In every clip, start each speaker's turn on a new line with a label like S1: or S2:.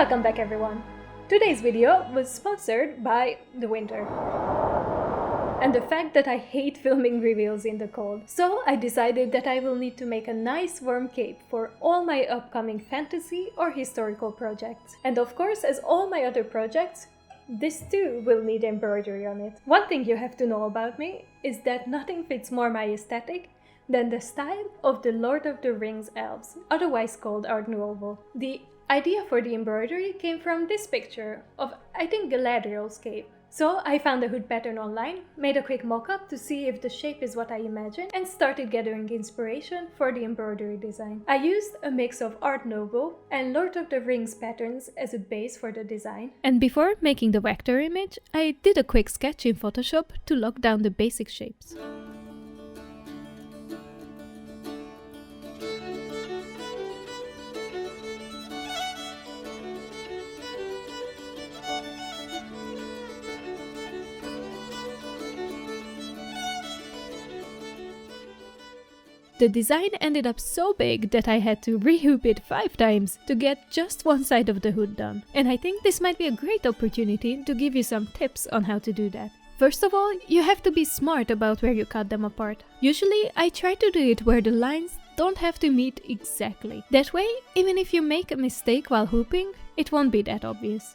S1: Welcome back everyone! Today's video was sponsored by the winter and the fact that I hate filming reveals in the cold. So I decided that I will need to make a nice warm cape for all my upcoming fantasy or historical projects. And of course, as all my other projects, this too will need embroidery on it. One thing you have to know about me is that nothing fits more my aesthetic than the style of the Lord of the Rings elves, otherwise called Art Nouveau. The idea for the embroidery came from this picture of, I think, Galadriel's cape. So I found the hood pattern online, made a quick mock-up to see if the shape is what I imagined, and started gathering inspiration for the embroidery design. I used a mix of Art Nouveau and Lord of the Rings patterns as a base for the design. And before making the vector image, I did a quick sketch in Photoshop to lock down the basic shapes. The design ended up so big that I had to rehoop it 5 times to get just one side of the hood done. And I think this might be a great opportunity to give you some tips on how to do that. First of all, you have to be smart about where you cut them apart. Usually, I try to do it where the lines don't have to meet exactly. That way, even if you make a mistake while hooping, it won't be that obvious.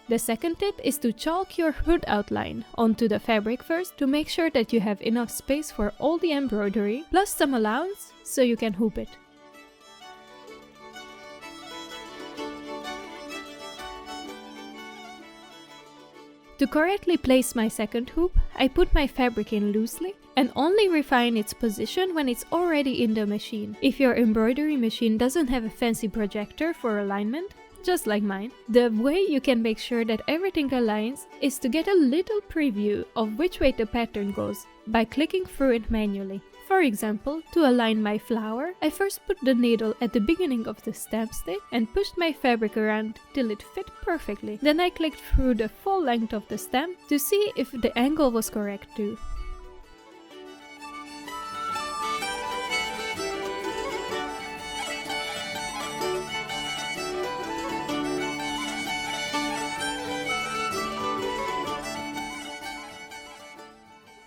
S1: The second tip is to chalk your hood outline onto the fabric first to make sure that you have enough space for all the embroidery, plus some allowance so you can hoop it. To correctly place my second hoop, I put my fabric in loosely and only refine its position when it's already in the machine. If your embroidery machine doesn't have a fancy projector for alignment, just like mine, the way you can make sure that everything aligns is to get a little preview of which way the pattern goes by clicking through it manually. For example, to align my flower, I first put the needle at the beginning of the stem stick and pushed my fabric around till it fit perfectly. Then I clicked through the full length of the stem to see if the angle was correct too.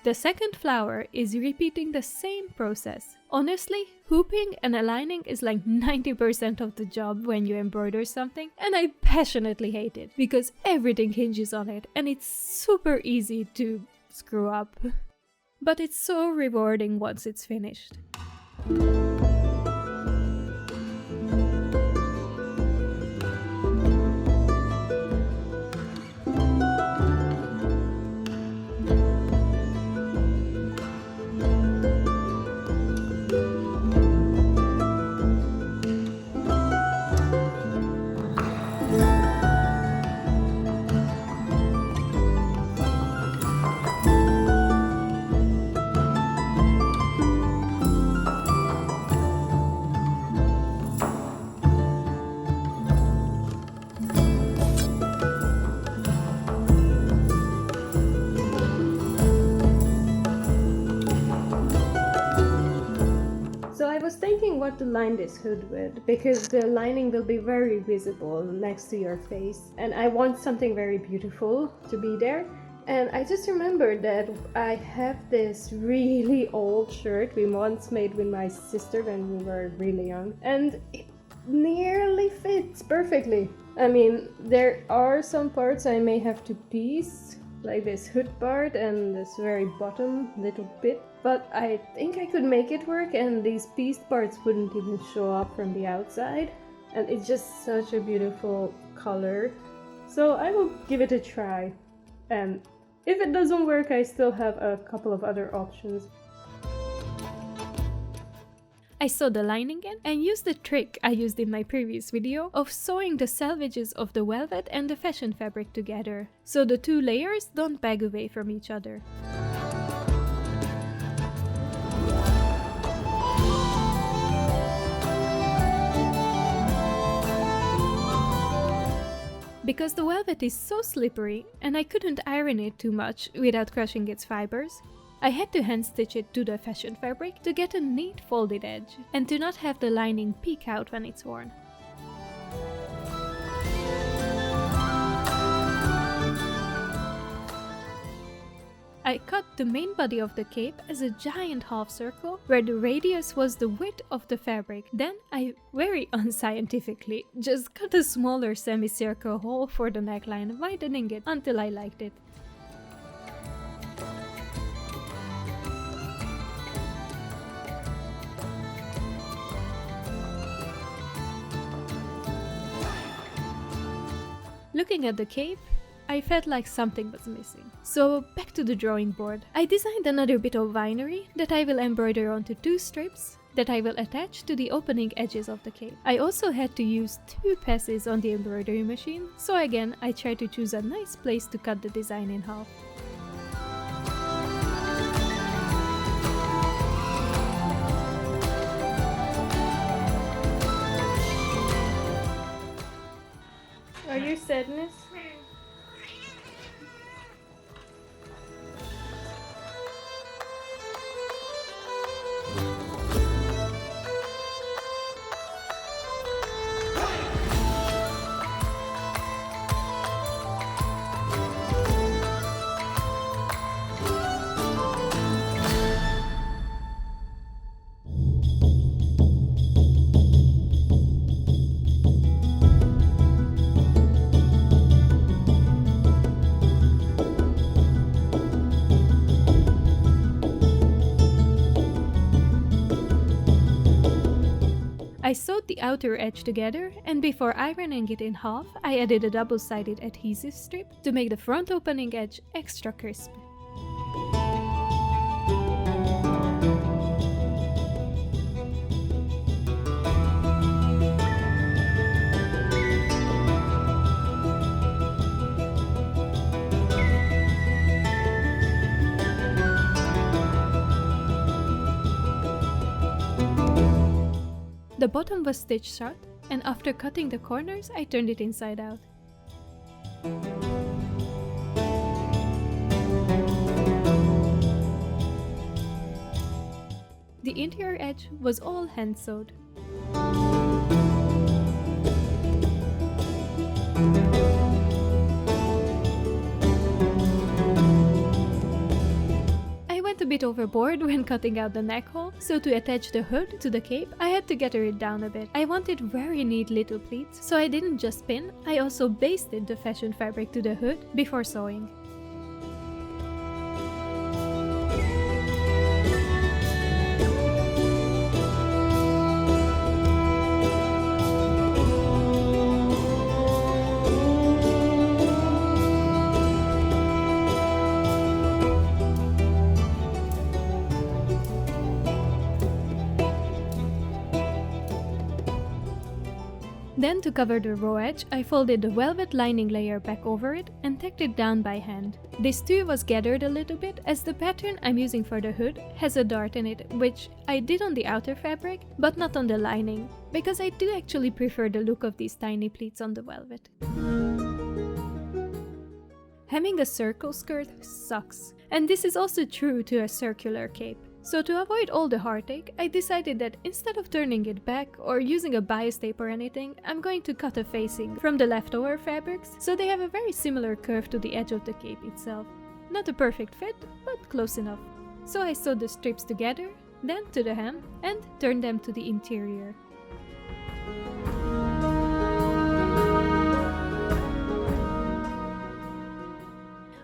S1: The second flower is repeating the same process. Honestly, hooping and aligning is like 90% of the job when you embroider something, and I passionately hate it because everything hinges on it and it's super easy to screw up. But it's so rewarding once it's finished. I was thinking what to line this hood with, because the lining will be very visible next to your face and I want something very beautiful to be there. And I just remembered that I have this really old shirt we once made with my sister when we were really young, and it nearly fits perfectly. I mean, there are some parts I may have to piece, like this hood part and this very bottom little bit, but I think I could make it work and these pieced parts wouldn't even show up from the outside, and it's just such a beautiful color. So I will give it a try, and if it doesn't work, I still have a couple of other options. I sewed the lining in and used the trick I used in my previous video of sewing the selvages of the velvet and the fashion fabric together, so the two layers don't bag away from each other. Because the velvet is so slippery and I couldn't iron it too much without crushing its fibers, I had to hand stitch it to the fashion fabric to get a neat folded edge and to not have the lining peek out when it's worn. I cut the main body of the cape as a giant half circle where the radius was the width of the fabric. Then I, very unscientifically, just cut a smaller semicircle hole for the neckline, widening it until I liked it. Looking at the cape, I felt like something was missing. So back to the drawing board. I designed another bit of finery that I will embroider onto 2 strips that I will attach to the opening edges of the cape. I also had to use 2 passes on the embroidery machine, so again I tried to choose a nice place to cut the design in half. Are you sadness? I sewed the outer edge together, and before ironing it in half, I added a double-sided adhesive strip to make the front opening edge extra crisp. The bottom was stitched shut, and after cutting the corners, I turned it inside out. The interior edge was all hand sewed. A bit overboard when cutting out the neck hole, so to attach the hood to the cape, I had to gather it down a bit. I wanted very neat little pleats, so I didn't just pin, I also basted the fashion fabric to the hood before sewing. Then to cover the raw edge, I folded the velvet lining layer back over it and tacked it down by hand. This too was gathered a little bit, as the pattern I'm using for the hood has a dart in it, which I did on the outer fabric, but not on the lining, because I do actually prefer the look of these tiny pleats on the velvet. Hemming a circle skirt sucks, and this is also true to a circular cape. So to avoid all the heartache, I decided that instead of turning it back or using a bias tape or anything, I'm going to cut a facing from the leftover fabrics so they have a very similar curve to the edge of the cape itself. Not a perfect fit, but close enough. So I sewed the strips together, then to the hem, and turned them to the interior.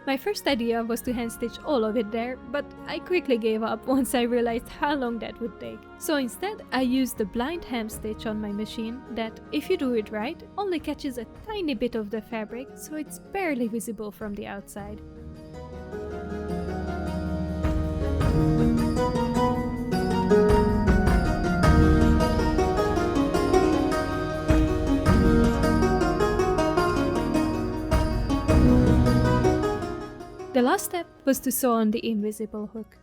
S1: My first idea was to hand stitch all of it there, but I quickly gave up once I realized how long that would take. So instead, I used the blind hem stitch on my machine that, if you do it right, only catches a tiny bit of the fabric, so it's barely visible from the outside. The last step was to sew on the invisible hook.